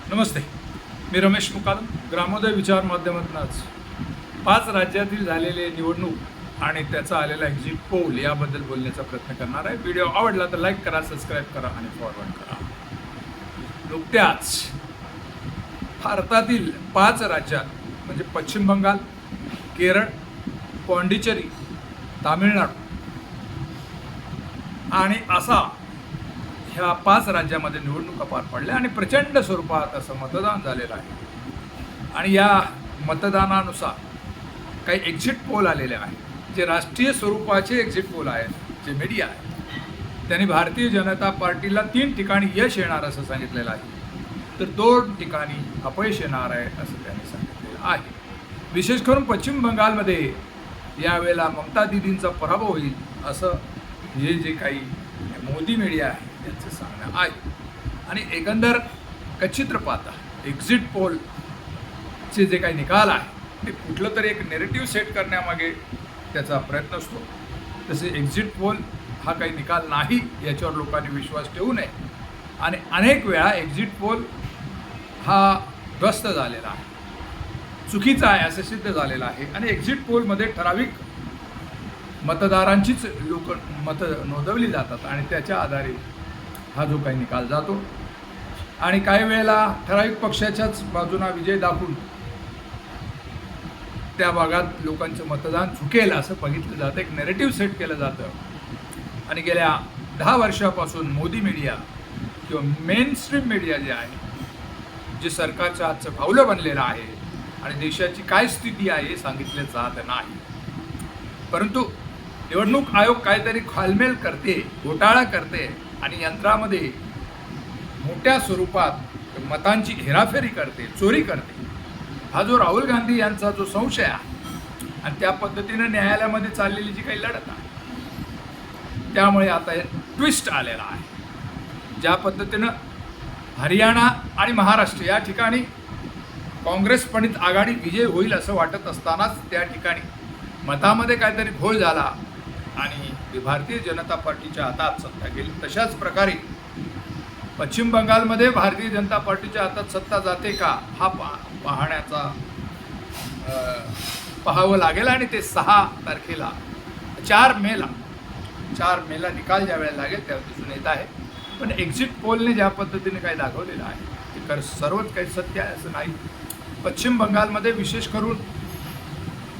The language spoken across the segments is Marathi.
नमस्ते, मी रमेश मुकादम. ग्रामोदय विचार माध्यमातून आज 5 राज्यातील झालेले निवडणूक आणि त्याचा आलेला एक्झिट पोल याबद्दल बोलण्याचा प्रयत्न करणार आहे. व्हिडिओ आवडला तर लाईक करा, सबस्क्राईब करा आणि फॉरवर्ड करा. नुकत्याच भारतातील 5 राज्यात म्हणजे पश्चिम बंगाल, केरळ, पाँडिचेरी, तामिळनाडू आणि आसाम ह्या 5 राज्यामध्ये निवडणुका पार पडल्या आणि प्रचंड स्वरूपात असं मतदान झालेलं आहे. आणि या मतदानानुसार काही एक्झिट पोल आलेले आहेत, जे राष्ट्रीय स्वरूपाचे एक्झिट पोल आहेत, जे मीडिया आहे त्यांनी भारतीय जनता पार्टीला 3 ठिकाणी यश येणार असं सांगितलेलं आहे, तर 2 ठिकाणी अपयश येणार आहे असं त्यांनी सांगितलेलं आहे. विशेष करून पश्चिम बंगालमध्ये यावेळेला ममता दीदींचा पराभव होईल असं जे काही मोदी मीडिया आहे त्यांचं सांगणं आहे. आणि एकंदर चित्र पाहता एक्झिट पोलचे जे काही निकाल आहे ते कुठलं तरी एक नेरेटिव्ह सेट करण्यामागे त्याचा प्रयत्न असतो. तसे एक्झिट पोल हा काही निकाल नाही याच्यावर लोकांनी विश्वास ठेवू नये. आणि अनेक वेळा एक्झिट पोल हा ध्वस्त झालेला आहे, चुकीचा आहे असं सिद्ध झालेलं आहे. आणि एक्झिट पोलमध्ये ठराविक मतदारांचीच मतं नोंदवली जातात आणि त्याच्या आधारे हा जो काही निकाल जातो. आणि काही वेळेला ठराविक पक्षाच्याच बाजूना विजय दाखवून त्या भागात लोकांचं मतदान चुकेल असं बघितलं जातं, एक नेरेटिव्ह सेट केलं जातं. आणि गेल्या 10 वर्षापासून मोदी मीडिया किंवा मेनस्ट्रीम मीडिया जे आहे, जे सरकारच्या हातचं भावलं बनलेलं आहे आणि देशाची काय स्थिती आहे हे सांगितलं जात नाही. परंतु निवडणूक आयोग काहीतरी खालमेल करते, घोटाळा करते आणि यंत्रामध्ये मोठ्या स्वरूपात मतांची हेराफेरी करते, चोरी करते. हा जो राहुल गांधी यांचा जो संशय आहे आणि त्या पद्धतीनं न्यायालयामध्ये चाललेली जी काही लढत आहे, त्यामुळे आता हे ट्विस्ट आलेला आहे. ज्या पद्धतीनं हरियाणा आणि महाराष्ट्र या ठिकाणी काँग्रेस प्रणित आघाडी विजय होईल असं वाटत असतानाच त्या ठिकाणी मतामध्ये काहीतरी घोळ झाला आणि भारतीय जनता पार्टीच्या हातात सत्ता गेली. तशाच प्रकारे पश्चिम बंगालमध्ये भारतीय जनता पार्टीच्या हातात सत्ता जाते का हा पाहावं लागेल. आणि ते 6 तारखेला 4 मेला निकाल ज्या वेळेला लागेल त्यावर दिसून येत आहे. पण एक्झिट पोलने ज्या पद्धतीने काही दाखवलेलं आहे ते सर्वच काही सत्य आहे असं नाही. पश्चिम बंगालमध्ये विशेष करून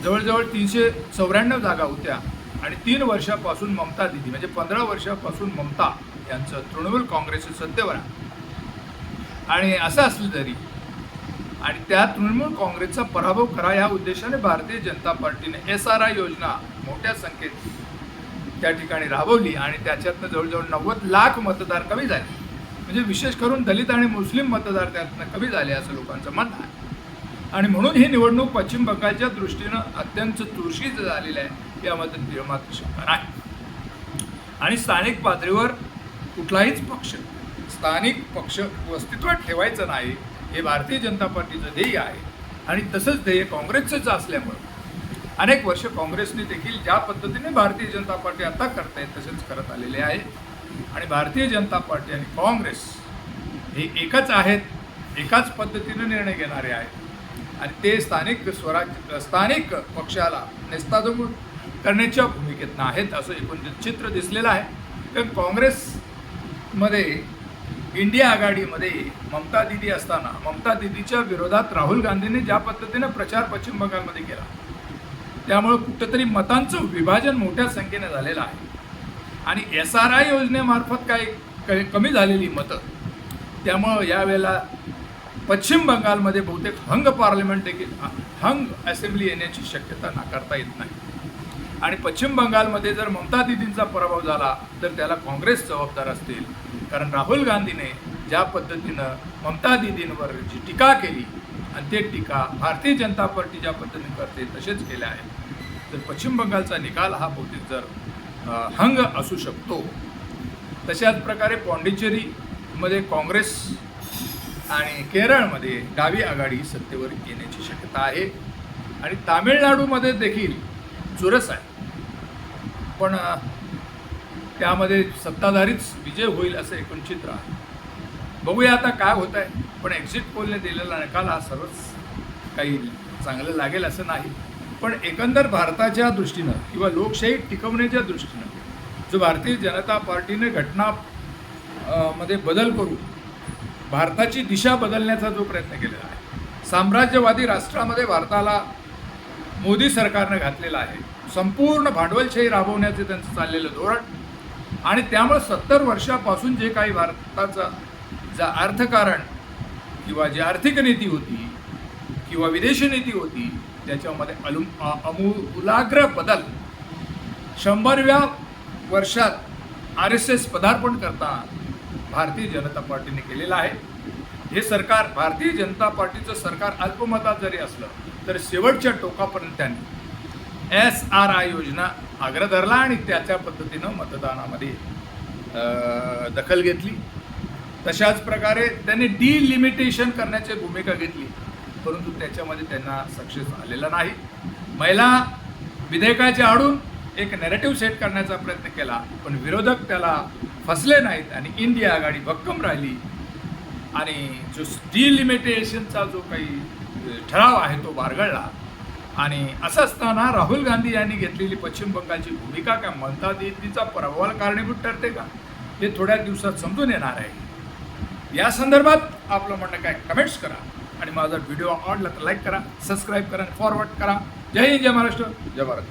जवळजवळ 394 जागा होत्या आणि 3 वर्षापासून ममता दीदी म्हणजे 15 वर्षापासून ममता यांचं तृणमूल काँग्रेसचं सत्तेवर आहे. आणि असं असलं तरी आणि त्या तृणमूल काँग्रेसचा पराभव करा या उद्देशाने भारतीय जनता पार्टीने SRI योजना मोठ्या संख्येत त्या ठिकाणी राबवली आणि त्याच्यातनं जवळजवळ 90 लाख मतदार कमी झाले. म्हणजे विशेष करून दलित आणि मुस्लिम मतदार त्यातनं कमी झाले असं लोकांचं म्हणणं आहे. आणि म्हणून ही निवडणूक पश्चिम बंगालच्या दृष्टीनं अत्यंत चुरशीचं झालेलं आहे यामध्ये मात्र शंका नाही. आणि स्थानिक पातळीवर कुठलाहीच पक्ष स्थानिक पक्ष अस्तित्वात ठेवायचं नाही हे भारतीय जनता पार्टीचं ध्येय आहे. आणि तसंच ध्येय काँग्रेसचंच असल्यामुळं अनेक वर्ष काँग्रेसने देखील ज्या पद्धतीने भारतीय जनता पार्टी आता करतायत तसेच करत आलेले आहे. आणि भारतीय जनता पार्टी आणि काँग्रेस हे एकच आहेत, एकाच पद्धतीने निर्णय घेणारे आहेत. आणि ते स्थानिक पक्षाला नेस्ताभूत करण्याच्या भूमिकेत आहेत असं एकूण चित्र दिसलेलं आहे. कारण काँग्रेसमध्ये इंडिया आघाडीमध्ये ममता दीदी असताना ममता दीदीच्या विरोधात राहुल गांधींनी ज्या पद्धतीनं प्रचार पश्चिम बंगालमध्ये केला त्यामुळं कुठंतरी मतांचं विभाजन मोठ्या संख्येने झालेलं आहे. आणि SRI योजनेमार्फत काही कमी झालेली मतं, त्यामुळं यावेळेला पश्चिम बंगालमध्ये बहुतेक हंग पार्लमेंट देखील हंग असेंब्ली येण्याची शक्यता नाकारता येत नाही. आणि पश्चिम बंगालमध्ये जर ममता दीदींचा पराभव झाला तर त्याला काँग्रेस जबाबदार असतील. कारण राहुल गांधीने ज्या पद्धतीनं ममता दीदींवर जी टीका केली आणि ते टीका भारतीय जनता पार्टी ज्या पद्धतीने करते तसेच केले आहे. तर पश्चिम बंगालचा निकाल हा बहुतेक जर हंग असू शकतो. तशाच प्रकारे पाँडिचेरीमध्ये काँग्रेस आणि केरळमध्ये डावी आघाडी सत्तेवर येण्याची शक्यता आहे. आणि तामिळनाडूमध्ये देखील चुरस आहे, पण त्यामध्ये सत्ताधारीच विजय होईल असं एकूण चित्र आहे. बघूया आता काय होत आहे. पण एक्झिट पोलने दिलेला निकाल हा सर्वच काही चांगलं लागेल असं नाही. पण एकंदर भारताच्या दृष्टीनं किंवा लोकशाही टिकवण्याच्या दृष्टीनं जो भारतीय जनता पार्टीने घटना मध्ये बदल करून भारताची दिशा बदलण्याचा जो प्रयत्न केलेला आहे, साम्राज्यवादी राष्ट्रामध्ये भारताला मोदी सरकारनं घातलेला आहे, संपूर्ण भांडवलशाही राबवण्याचे त्यांचं चाललेलं धोरण आणि त्यामुळे 70 वर्षापासून जे काही भारताचा जा अर्थकारण किंवा जी आर्थिक नीती होती किंवा विदेशी नीती होती त्याच्यामध्ये अमूलाग्र बदल 100व्या वर्षात RSS पदार्पण करताना भारतीय जनता पार्टीने केलेलं आहे. हे सरकार, भारतीय जनता पार्टीचं सरकार अल्पमतात जरी असलं तर शेवटच्या टोकापर्यंत त्यांनी SRI योजना अग्र धरला आणि त्याच्या पद्धतीनं मतदानामध्ये दखल घेतली. तशाच प्रकारे त्यांनी डिलिमिटेशन करण्याची भूमिका घेतली, परंतु त्याच्यामध्ये त्यांना सक्सेस आलेला नाही. महिला विधेयकाच्या आडून एक नॅरेटिव्ह सेट करण्याचा प्रयत्न केला, पण विरोधक त्याला फसले नाहीत आणि इंडिया आघाडी भक्कम राहिली आणि जो डिलिमिटेशनचा जो काही ठराव आहे तो बारगळला. आणि असं असताना राहुल गांधी यांनी घेतलेली पश्चिम बंगालची भूमिका काय म्हणतात तिचा पराभवाला कारणीभूत ठरते का, हे थोड्या दिवसात समजून येणार आहे. या संदर्भात आपलं म्हणणं काय कमेंट्स करा आणि माझा व्हिडिओ आवडला तर लाईक करा, सबस्क्राईब करा आणि फॉरवर्ड करा. जय हिंद, जय महाराष्ट्र, जय भारत.